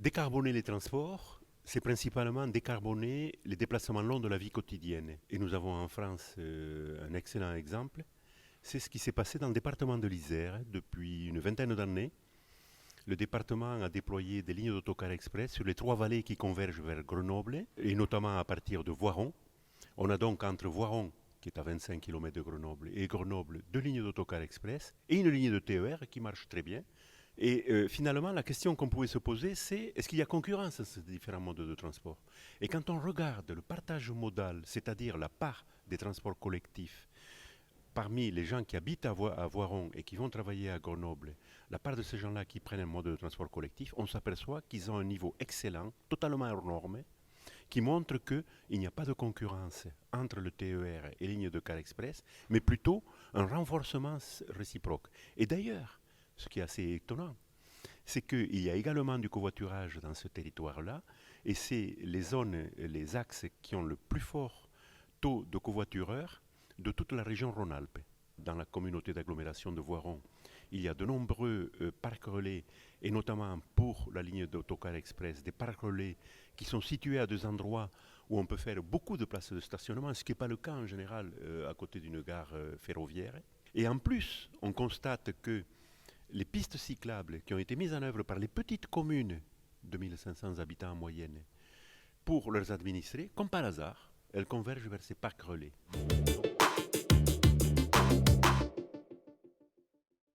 Décarboner les transports, c'est principalement décarboner les déplacements longs de la vie quotidienne. Et nous avons en France un excellent exemple. C'est ce qui s'est passé dans le département de l'Isère depuis une vingtaine d'années. Le département a déployé des lignes d'autocar express sur les trois vallées qui convergent vers Grenoble, et notamment à partir de Voiron. On a donc entre Voiron, qui est à 25 km de Grenoble, et Grenoble, deux lignes d'autocar express et une ligne de TER qui marche très bien. Et finalement, la question qu'on pouvait se poser, c'est est-ce qu'il y a concurrence à ces différents modes de transport? Et quand on regarde le partage modal, c'est-à-dire la part des transports collectifs, parmi les gens qui habitent à Voiron et qui vont travailler à Grenoble, la part de ces gens-là qui prennent un mode de transport collectif, on s'aperçoit qu'ils ont un niveau excellent, totalement hors norme, qui montre qu'il n'y a pas de concurrence entre le TER et les lignes de car express, mais plutôt un renforcement réciproque. Et d'ailleurs, ce qui est assez étonnant, c'est qu'il y a également du covoiturage dans ce territoire-là, et c'est les zones, les axes qui ont le plus fort taux de covoitureurs de toute la région Rhône-Alpes. Dans la communauté d'agglomération de Voiron, il y a de nombreux parcs relais, et notamment pour la ligne d'autocar express, des parcs relais qui sont situés à des endroits où on peut faire beaucoup de places de stationnement, ce qui n'est pas le cas en général à côté d'une gare ferroviaire. Et en plus, on constate que les pistes cyclables qui ont été mises en œuvre par les petites communes de 1500 habitants en moyenne pour leurs administrés, comme par hasard, elles convergent vers ces parcs relais.